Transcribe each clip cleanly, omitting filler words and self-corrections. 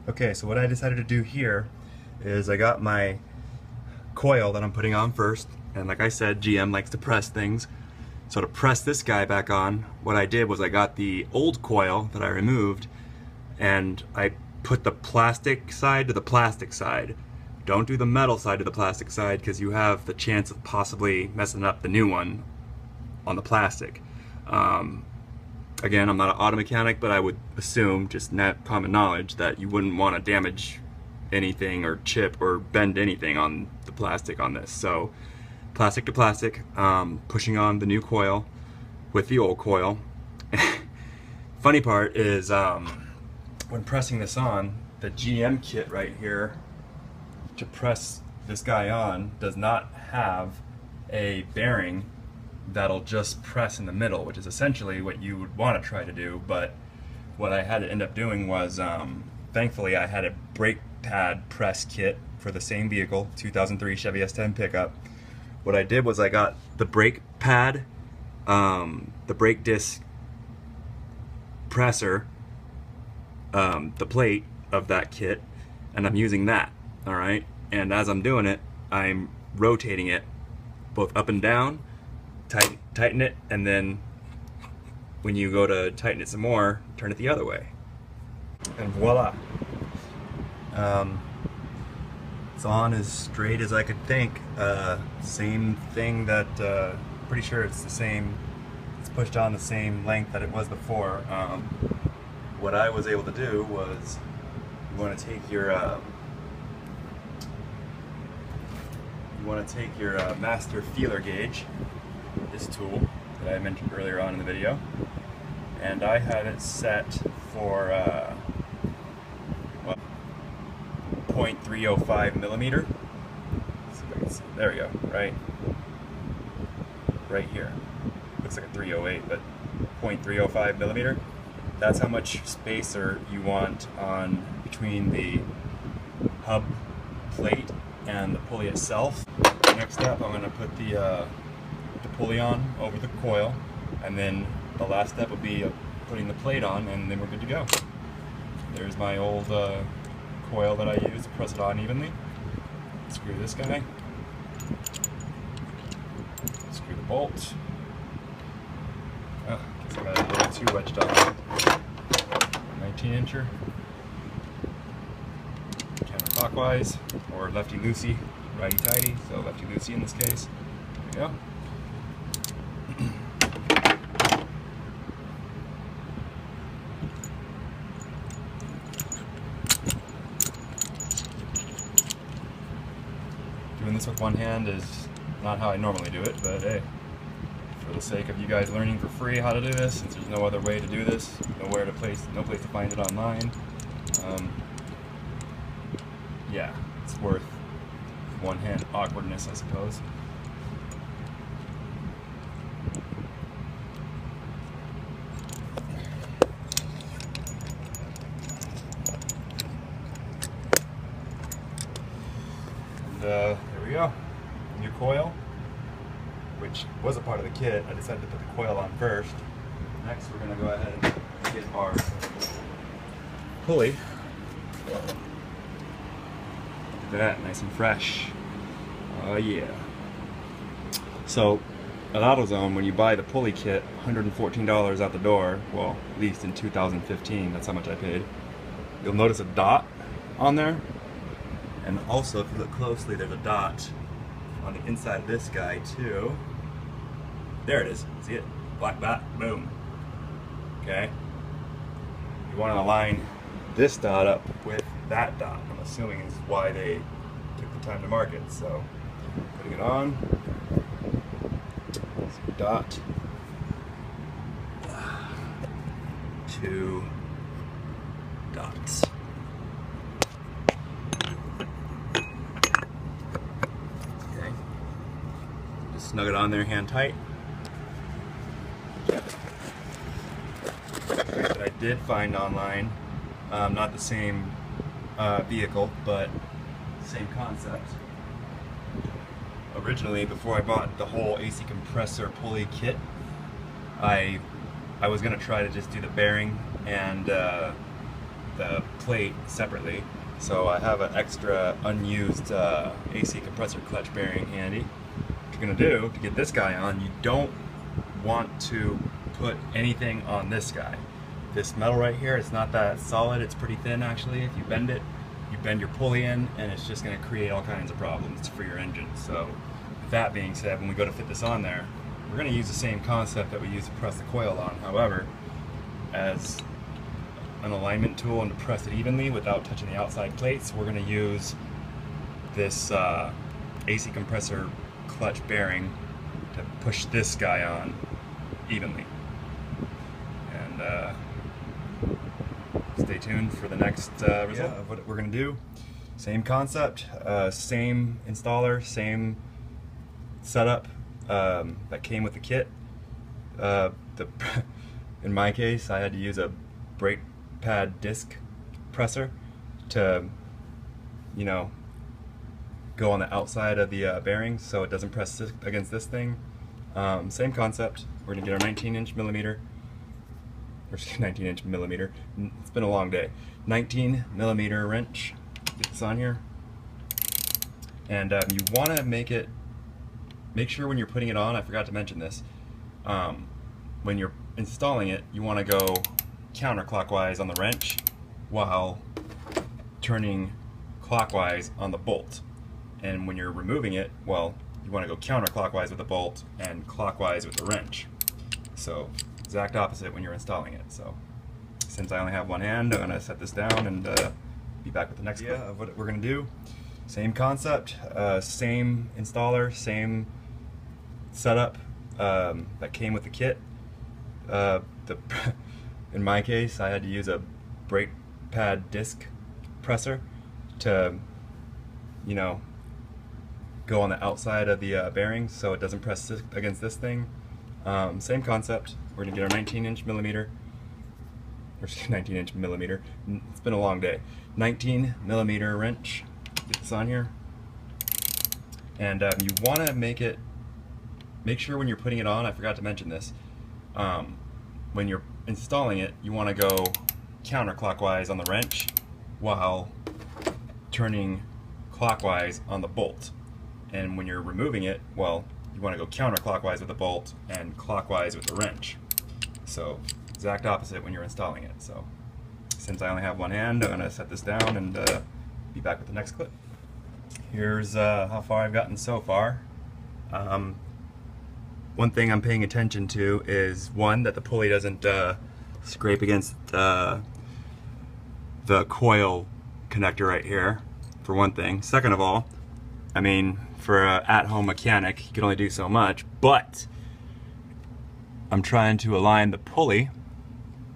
Okay, so what I decided to do here is I got my coil that I'm putting on first, and like I said, GM likes to press things. So to press this guy back on, what I did was I got the old coil that I removed and I put the plastic side to the plastic side. Don't do the metal side to the plastic side because you have the chance of possibly messing up the new one on the plastic. Again, I'm not an auto mechanic, but I would assume, just net common knowledge, that you wouldn't want to damage anything or chip or bend anything on the plastic on this. So plastic to plastic, pushing on the new coil with the old coil. Funny part is when pressing this on, the GM kit right here to press this guy on does not have a bearing that'll just press in the middle, which is essentially what you would want to try to do. But what I had to end up doing was, thankfully I had a brake pad press kit for the same vehicle, 2003 Chevy S10 pickup. What I did was I got the brake pad, the brake disc presser, the plate of that kit, and I'm using that, alright? And as I'm doing it, I'm rotating it both up and down, tighten it, and then when you go to tighten it some more, turn it the other way. And voila! It's on as straight as I could think. Same thing that, pretty sure it's the same, it's pushed on the same length that it was before. What I was able to do was, you want to take your master feeler gauge, this tool that I mentioned earlier on in the video, and I have it set for 0.305 millimeter. Let's see if I can see. There we go. Right here. Looks like a 308, but 0.305 millimeter. That's how much spacer you want on between the hub plate and the pulley itself. Next up, I'm going to put the pulley on over the coil, and then the last step would be putting the plate on, and then we're good to go. There's my old coil that I use to press it on evenly. Screw this guy. Screw the bolt. Oh, guess I got a little too wedged on. 19-incher. Counterclockwise, or lefty-loosey, righty-tighty, so lefty-loosey in this case. There we go. Doing this with one hand is not how I normally do it, but hey, for the sake of you guys learning for free how to do this, since there's no other way to do this, no place to find it online, yeah, it's worth one-hand awkwardness, I suppose. And there we go. New coil, which was a part of the kit. I decided to put the coil on first. Next, we're going to go ahead and get our pulley. Look at that, nice and fresh. Oh yeah. So at AutoZone, when you buy the pulley kit, $114 out the door, well, at least in 2015, that's how much I paid. You'll notice a dot on there. And also, if you look closely, there's a dot on the inside of this guy too. There it is. See it? Black dot. Boom. Okay. You want to align this dot up with that dot. I'm assuming is why they took the time to mark it. So, putting it on. So dot. 2 dots. Okay. Just snug it on there, hand tight. That I did find online, not the same vehicle, but same concept. Originally, before I bought the whole AC compressor pulley kit, I was gonna try to just do the bearing and the plate separately. So I have an extra unused AC compressor clutch bearing handy. What you're gonna do to get this guy on, you don't want to put anything on this guy. This metal right here, it's not that solid, it's pretty thin actually. If you bend it, you bend your pulley in, and it's just gonna create all kinds of problems for your engine. So with that being said, when we go to fit this on there, we're gonna use the same concept that we use to press the coil on. However, as an alignment tool and to press it evenly without touching the outside plates, we're going to use this AC compressor clutch bearing to push this guy on evenly. And stay tuned for the next result of what we're going to do. Same concept, same installer, same setup that came with the kit. In my case, I had to use a brake pad disc presser to, you know, go on the outside of the bearings so it doesn't press against this thing. Same concept. We're gonna get our 19-inch millimeter, or 19-inch millimeter. It's been a long day. 19mm wrench. Get this on here, and you want to make sure when you're putting it on. I forgot to mention this. When you're installing it, you want to go counterclockwise on the wrench while turning clockwise on the bolt. And when you're removing it, well, you want to go counterclockwise with the bolt and clockwise with the wrench. So exact opposite when you're installing it. So since I only have one hand, I'm going to set this down and be back with the next idea of what we're going to do. Same concept, same installer, same setup that came with the kit. In my case, I had to use a brake pad disc presser to, you know, go on the outside of the bearings so it doesn't press against this thing. Same concept. We're gonna get our 19-inch millimeter, or 19-inch millimeter. It's been a long day. 19mm wrench. Get this on here, and you want to make sure when you're putting it on. I forgot to mention this. When you're installing it, you want to go counterclockwise on the wrench while turning clockwise on the bolt. And when you're removing it, well, you want to go counterclockwise with the bolt and clockwise with the wrench. So exact opposite when you're installing it. So since I only have one hand, I'm going to set this down and be back with the next clip. Here's how far I've gotten so far. One thing I'm paying attention to is, one, that the pulley doesn't scrape against the coil connector right here, for one thing. Second of all, I mean, for an at-home mechanic, you can only do so much, but I'm trying to align the pulley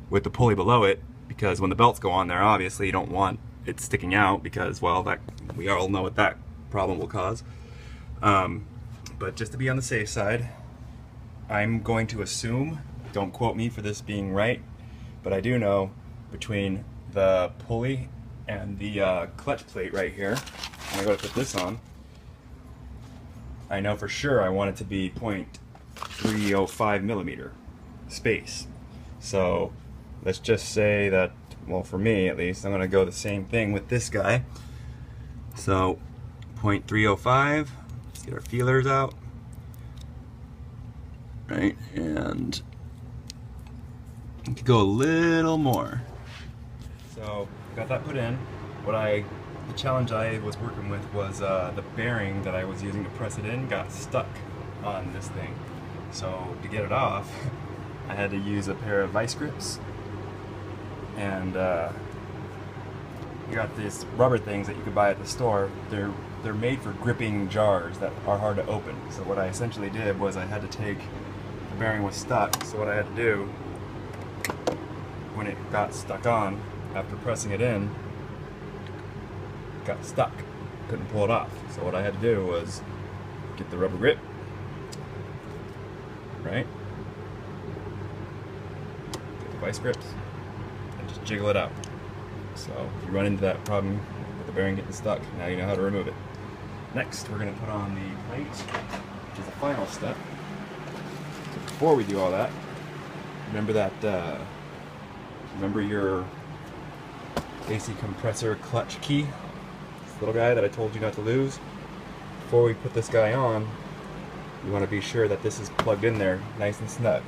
with the pulley below it, because when the belts go on there, obviously you don't want it sticking out, because, well, that we all know what that problem will cause. But just to be on the safe side, I'm going to assume, don't quote me for this being right, but I do know between the pulley and the clutch plate right here, when I go to put this on, I know for sure I want it to be 0.305mm space. So let's just say that, well, for me at least, I'm going to go the same thing with this guy. So 0.305, let's get our feelers out. Right, and you could go a little more. So got that put in. The challenge I was working with was the bearing that I was using to press it in got stuck on this thing. So to get it off, I had to use a pair of vice grips, and you got these rubber things that you could buy at the store. They're made for gripping jars that are hard to open. So what I essentially did was I had to take, the bearing was stuck, so what I had to do when it got stuck on, after pressing it in, it got stuck. Couldn't pull it off. So what I had to do was get the rubber grip, right? Get the vice grips and just jiggle it out. So if you run into that problem with the bearing getting stuck, now you know how to remove it. Next, we're going to put on the plate, which is the final step. So before we do all that, remember that, remember your AC compressor clutch key. This little guy that I told you not to lose. Before we put this guy on, you want to be sure that this is plugged in there nice and snug.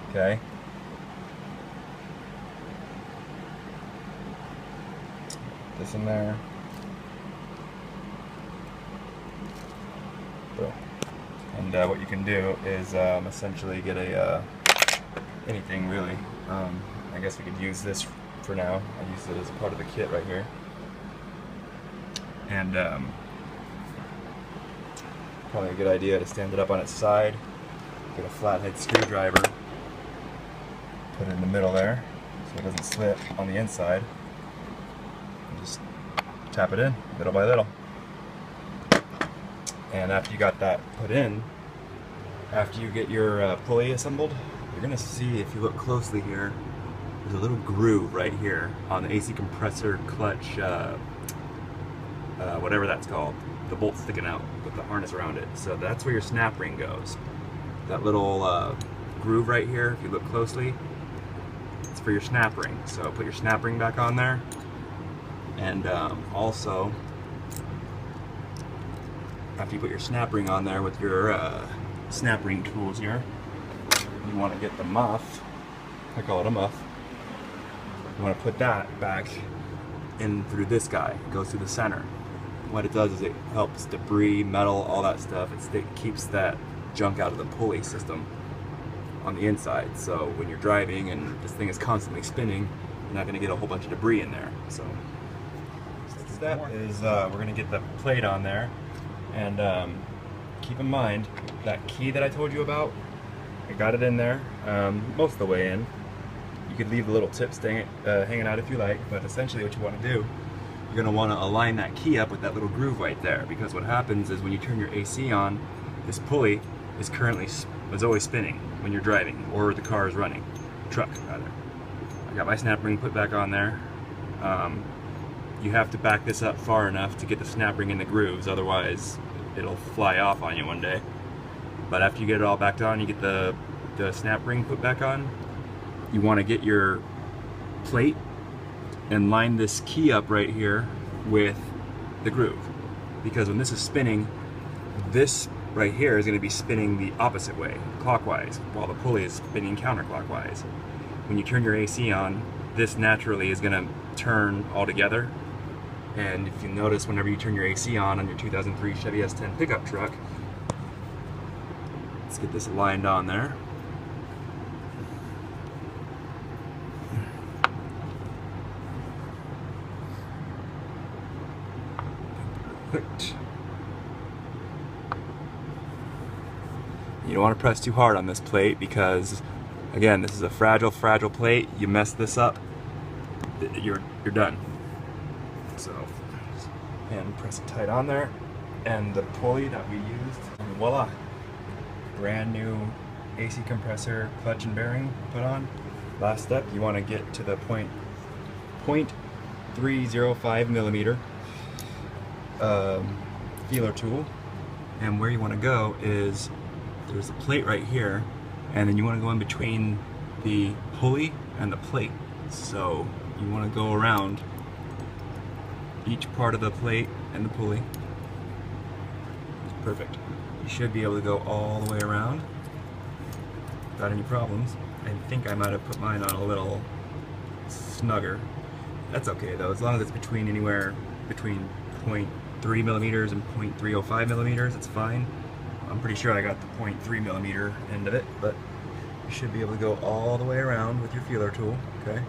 Okay? This in there. Boom. And what you can do is essentially get a anything really. I guess we could use this for now. I use it as a part of the kit right here. And probably a good idea to stand it up on its side. Get a flathead screwdriver. Put it in the middle there so it doesn't slip on the inside. And just tap it in little by little. And after you got that put in, after you get your pulley assembled, you're going to see, if you look closely here, there's a little groove right here on the AC compressor clutch, whatever that's called. The bolt sticking out with the harness around it. So that's where your snap ring goes. That little groove right here, if you look closely, it's for your snap ring. So put your snap ring back on there. And also, after you put your snap ring on there with your snap ring tools here, you want to get the muff. I call it a muff. You want to put that back in through this guy. It goes through the center. What it does is it helps debris, metal, all that stuff. It keeps that junk out of the pulley system on the inside. So when you're driving and this thing is constantly spinning, you're not going to get a whole bunch of debris in there. So next step is we're going to get the plate on there. And keep in mind that key that I told you about, I got it in there most of the way in. You could leave the little tip hanging out if you like, but essentially what you want to do, you're going to want to align that key up with that little groove right there, because what happens is when you turn your AC on, this pulley is always spinning when you're driving or the car is running, truck rather. I got my snap ring put back on there. You have to back this up far enough to get the snap ring in the grooves, otherwise it'll fly off on you one day. But after you get it all backed on, you get the snap ring put back on, you want to get your plate and line this key up right here with the groove. Because when this is spinning, this right here is going to be spinning the opposite way, clockwise, while the pulley is spinning counterclockwise. When you turn your AC on, this naturally is going to turn all together. And if you notice, whenever you turn your AC on your 2003 Chevy S10 pickup truck, let's get this aligned on there. Perfect. You don't want to press too hard on this plate because, again, this is a fragile plate. You mess this up, you're done. So, and press it tight on there, and the pulley that we used, and voila, brand new AC compressor clutch and bearing put on. Last step, you want to get to the 0.305 millimeter feeler tool, and where you want to go is there's a plate right here, and then you want to go in between the pulley and the plate. So you want to go around each part of the plate and the pulley. Perfect. You should be able to go all the way around without any problems. I think I might have put mine on a little snugger. That's okay though, as long as it's between anywhere between 0.3 millimeters and 0.305 millimeters, it's fine. I'm pretty sure I got the 0.3 millimeter end of it, but you should be able to go all the way around with your feeler tool, okay?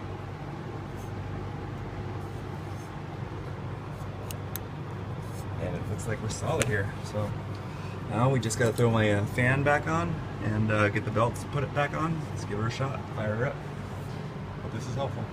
And it looks like we're solid here. So now we just got to throw my fan back on and get the belts, put it back on. Let's give her a shot, fire her up. Hope this is helpful.